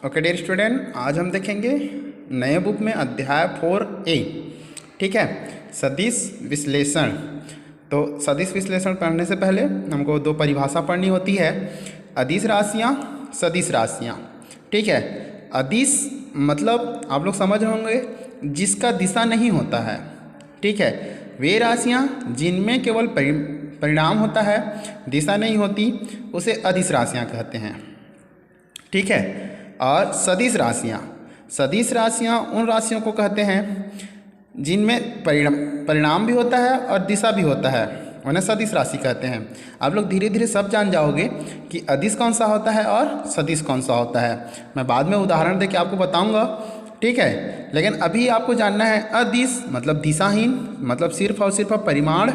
Okay dear student, आज हम देखेंगे नए बुक में अध्याय 4A। ठीक है, सदिश विश्लेषण। तो सदिश विश्लेषण पढ़ने से पहले हमको दो परिभाषा पढ़नी होती है, अदिश राशियाँ, सदिश राशियाँ। ठीक है, अदिश मतलब आप लोग समझ होंगे जिसका दिशा नहीं होता है। ठीक है, वे राशियाँ जिनमें केवल परिणाम होता है, दिशा नहीं होती, उसे अदिश राशियाँ कहते हैं। ठीक है, और सदिश राशियाँ उन राशियों को कहते हैं जिनमें परिणाम भी होता है और दिशा भी होता है, उन्हें सदिश राशि कहते हैं। आप लोग धीरे धीरे सब जान जाओगे कि अदिश कौन सा होता है और सदिश कौन सा होता है। मैं बाद में उदाहरण देके आपको बताऊंगा। ठीक है, लेकिन अभी आपको जानना है अदिश मतलब दिशाहीन, मतलब सिर्फ और सिर्फ परिमाण,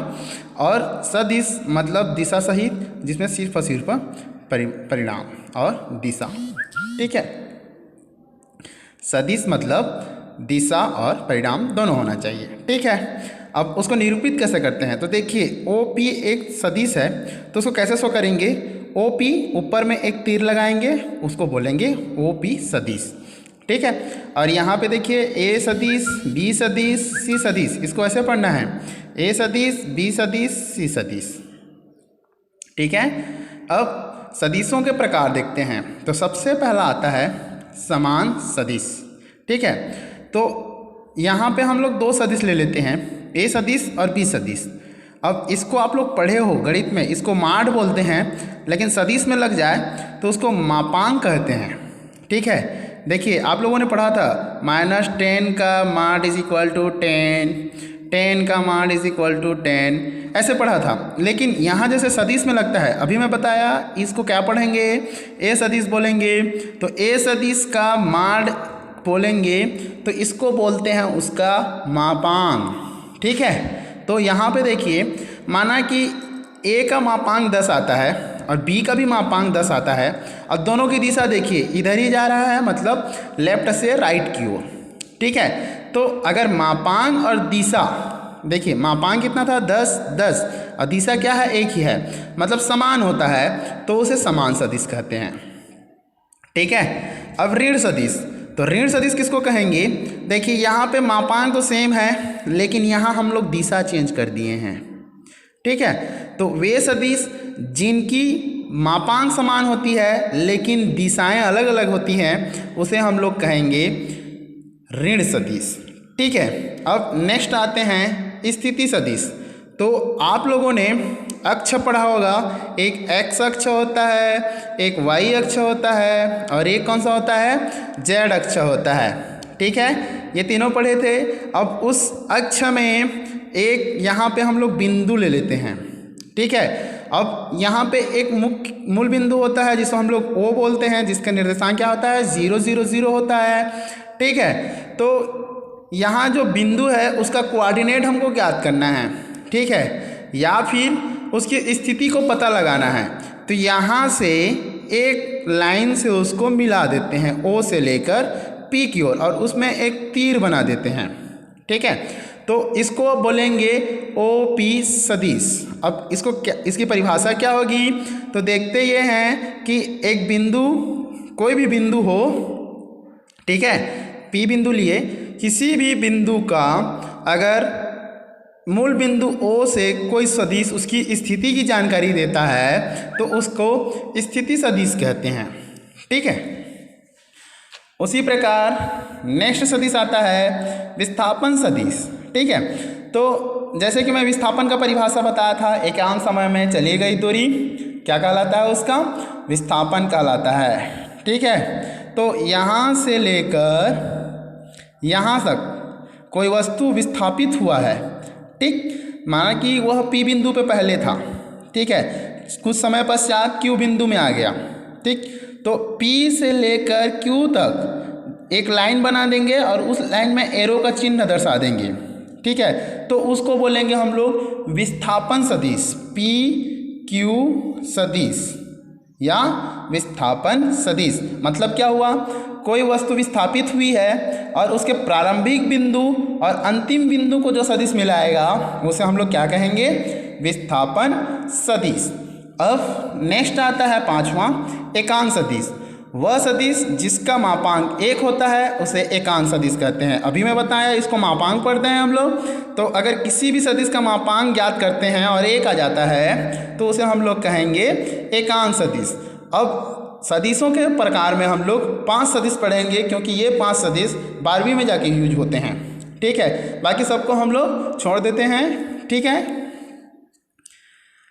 और सदिश मतलब दिशा सहित, जिसमें सिर्फ और सिर्फ परिणाम और दिशा। ठीक है, सदिश मतलब दिशा और परिणाम दोनों होना चाहिए। ठीक है, अब उसको निरूपित कैसे करते हैं, तो देखिए OP एक सदिश है, तो उसको कैसे शो करेंगे। OP ऊपर में एक तीर लगाएंगे, उसको बोलेंगे OP सदिश। ठीक है, और यहाँ पे देखिए A सदिश, B सदिश, C सदिश, इसको ऐसे पढ़ना है A सदिश, B सदिश, C सदिश। ठीक है, अब सदिशों के प्रकार देखते हैं। तो सबसे पहला आता है समान सदिश। ठीक है, तो यहाँ पे हम लोग दो सदिश ले लेते हैं, A सदिश और B सदिश। अब इसको आप लोग पढ़े हो गणित में, इसको माड बोलते हैं, लेकिन सदिश में लग जाए तो उसको मापांक कहते हैं। ठीक है, देखिए आप लोगों ने पढ़ा था -10 का माड इज इक्वल टू 10, 10 का माड इज इक्वल टू 10, ऐसे पढ़ा था। लेकिन यहाँ जैसे सदिश में लगता है, अभी मैं बताया इसको क्या पढ़ेंगे, A सदिश बोलेंगे। तो A सदिश का माड बोलेंगे तो इसको बोलते हैं उसका मापांक। ठीक है, तो यहाँ पे देखिए माना कि A का मापांक 10 आता है और B का भी मापांक 10 आता है, और दोनों की दिशा देखिए इधर ही जा रहा है, मतलब लेफ्ट से राइट की ओर। ठीक है, तो अगर मापांक और दिशा देखिए, मापांक कितना था 10 10, और दिशा क्या है, एक ही है, मतलब समान होता है, तो उसे समान सदिश कहते हैं। ठीक है, अब ऋण सदिश, तो ऋण सदिश किसको कहेंगे। देखिए यहाँ पे मापांक तो सेम है, लेकिन यहाँ हम लोग दिशा चेंज कर दिए हैं। ठीक है, तो वे सदिश जिनकी मापांक समान होती है लेकिन दिशाएं अलग अलग होती हैं, उसे हम लोग कहेंगे ऋण सदिश। ठीक है, अब नेक्स्ट आते हैं स्थिति सदिश। तो आप लोगों ने अक्ष पढ़ा होगा, एक x अक्ष होता है, एक y अक्ष होता है, और एक कौन सा होता है, z अक्ष होता है। ठीक है, ये तीनों पढ़े थे। अब उस अक्ष में एक यहाँ पे हम लोग बिंदु ले लेते हैं। ठीक है, अब यहाँ पे एक मूल बिंदु होता है जिसको हम लोग O बोलते हैं, जिसका निर्देशांक क्या होता है, 0 0 0 होता है। ठीक है, तो यहाँ जो बिंदु है उसका कोऑर्डिनेट हमको ज्ञात करना है। ठीक है, या फिर उसकी स्थिति को पता लगाना है। तो यहाँ से एक लाइन से उसको मिला देते हैं O से लेकर P की ओर, और उसमें एक तीर बना देते हैं। ठीक है, तो इसको बोलेंगे OP सदिश। अब इसको क्या, इसकी परिभाषा क्या होगी, तो देखते ये हैं कि एक बिंदु, कोई भी बिंदु हो, ठीक है, P बिंदु लिए, किसी भी बिंदु का अगर मूल बिंदु O से कोई सदिश उसकी स्थिति की जानकारी देता है तो उसको स्थिति सदिश कहते हैं। ठीक है, उसी प्रकार नेक्स्ट सदिश आता है विस्थापन सदिश। ठीक है, तो जैसे कि मैं विस्थापन का परिभाषा बताया था, एकांक समय में चली गई दूरी क्या कहलाता है, उसका विस्थापन कहलाता है। ठीक है, तो यहाँ से लेकर यहाँ तक कोई वस्तु विस्थापित हुआ है। ठीक, माना कि वह P बिंदु पे पहले था, ठीक है, कुछ समय पश्चात Q बिंदु में आ गया। ठीक, तो P से लेकर Q तक एक लाइन बना देंगे और उस लाइन में एरो का चिन्ह दर्शा देंगे। ठीक है, तो उसको बोलेंगे हम लोग विस्थापन सदिश, PQ सदिश या विस्थापन सदिश। मतलब क्या हुआ, कोई वस्तु विस्थापित हुई है और उसके प्रारंभिक बिंदु और अंतिम बिंदु को जो सदिश मिलाएगा उसे हम लोग क्या कहेंगे, विस्थापन सदिश। अब नेक्स्ट आता है पांचवा एकांक सदिश। वह सदिश जिसका मापांक 1 होता है उसे एकांक सदिश कहते हैं। अभी मैं बताया इसको मापांक पढ़ते हैं हम लोग। तो अगर किसी भी सदिश का मापांक ज्ञात करते हैं और 1 आ जाता है तो उसे हम लोग कहेंगे एकांक सदिश। अब सदिशों के प्रकार में हम लोग 5 सदिश पढ़ेंगे, क्योंकि ये 5 सदिश 12वीं में जाके यूज होते हैं। ठीक है, बाकी सबको हम लोग छोड़ देते हैं। ठीक है,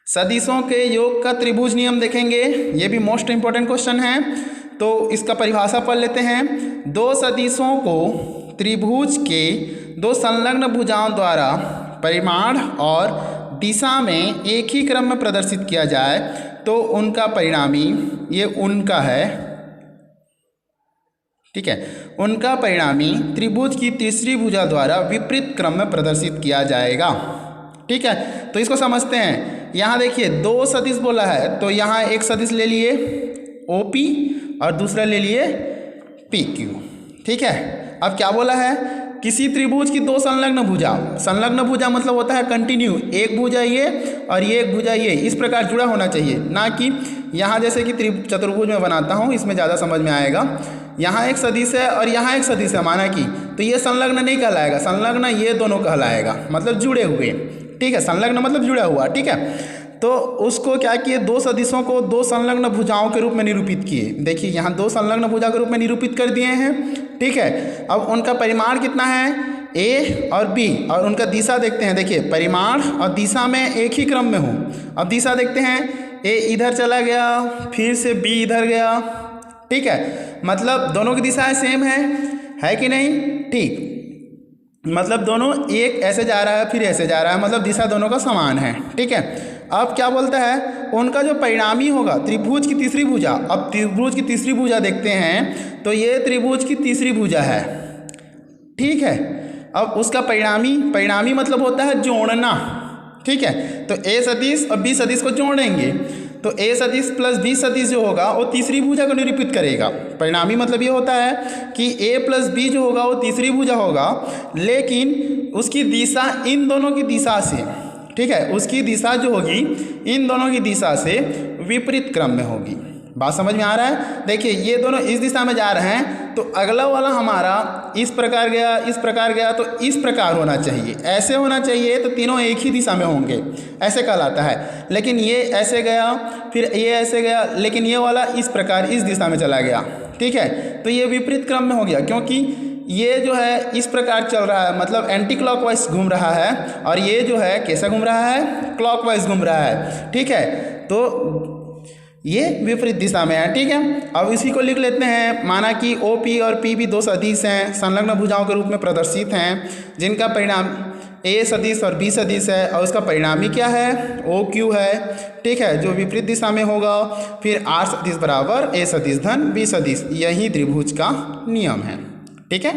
सदिशों के योग का त्रिभुज नियम देखेंगे, ये भी मोस्ट इंपॉर्टेंट क्वेश्चन है। तो इसका परिभाषा पढ़ लेते हैं। दो सदिशों को त्रिभुज के दो संलग्न भुजाओं द्वारा परिमाण और दिशा में एक ही क्रम में प्रदर्शित किया जाए तो उनका परिणामी, ये उनका है, ठीक है, उनका परिणामी त्रिभुज की तीसरी भुजा द्वारा विपरीत क्रम में प्रदर्शित किया जाएगा। ठीक है, तो इसको समझते हैं। यहाँ देखिए 2 सदिश बोला है, तो यहाँ एक सदिश ले लिए OP और दूसरा ले लिए PQ। ठीक है, अब क्या बोला है, किसी त्रिभुज की 2 संलग्न भुजा, संलग्न भुजा मतलब होता है कंटिन्यू, एक भुजा ये और ये एक भुजा ये, इस प्रकार जुड़ा होना चाहिए, ना कि यहाँ जैसे कि चतुर्भुज में बनाता हूँ, इसमें ज़्यादा समझ में आएगा। यहाँ एक सदिश है और यहाँ एक सदिश है माना कि, तो ये संलग्न नहीं कहलाएगा, संलग्न ये दोनों कहलाएगा, मतलब जुड़े हुए। ठीक है, संलग्न मतलब जुड़ा हुआ। ठीक है, तो उसको क्या किए, 2 सदिशों को 2 संलग्न भुजाओं के रूप में निरूपित किए। देखिए यहाँ 2 संलग्न भुजा के रूप में निरूपित कर दिए हैं। ठीक है, अब उनका परिमाण कितना है, A और B, और उनका दिशा देखते हैं। देखिए परिमाण और दिशा में एक ही क्रम में हूँ। अब दिशा देखते हैं, A इधर चला गया, फिर से B इधर गया। ठीक है, मतलब दोनों की दिशाएं सेम है कि नहीं। ठीक, मतलब दोनों, एक ऐसे जा रहा है फिर ऐसे जा रहा है, मतलब दिशा दोनों का समान है। ठीक है, अब क्या बोलता है, उनका जो परिणामी होगा त्रिभुज की तीसरी भुजा। अब त्रिभुज की तीसरी भुजा देखते हैं, तो ये त्रिभुज की तीसरी भुजा है। ठीक है, अब उसका परिणामी मतलब होता है जोड़ना। ठीक है, तो A सदिश और B सदिश को जोड़ेंगे, तो A सदिश प्लस B सदिश जो होगा वो तीसरी भुजा को निरूपित करेगा। परिणामी मतलब ये होता है कि A प्लस B जो होगा वो तीसरी भुजा होगा, लेकिन उसकी दिशा इन दोनों की दिशा से, ठीक है, उसकी दिशा जो होगी इन दोनों की दिशा से विपरीत क्रम में होगी। बात समझ में आ रहा है। देखिए ये दोनों इस दिशा में जा रहे हैं, तो अगला वाला हमारा इस प्रकार गया, इस प्रकार गया, तो इस प्रकार होना चाहिए, ऐसे होना चाहिए, तो तीनों एक ही दिशा में होंगे, ऐसे कहलाता है। लेकिन ये ऐसे गया, फिर ये ऐसे गया, लेकिन ये वाला इस प्रकार इस दिशा में चला गया। ठीक है, तो ये विपरीत क्रम में हो गया, क्योंकि ये जो है इस प्रकार चल रहा है, मतलब एंटी क्लॉकवाइज घूम रहा है, और ये जो है कैसा घूम रहा है, क्लॉकवाइज घूम रहा है। ठीक है, तो ये विपरीत दिशा में है। ठीक है, अब इसी को लिख लेते हैं। माना कि OP और PB 2 सदिश हैं, संलग्न भुजाओं के रूप में प्रदर्शित हैं, जिनका परिणाम A सदिश और B सदिश है, और उसका परिणामी क्या है, OQ है। ठीक है, जो विपरीत दिशा में होगा। फिर R सदिश बराबर A सदिश धन B सदिश, यही त्रिभुज का नियम है। ठीक है।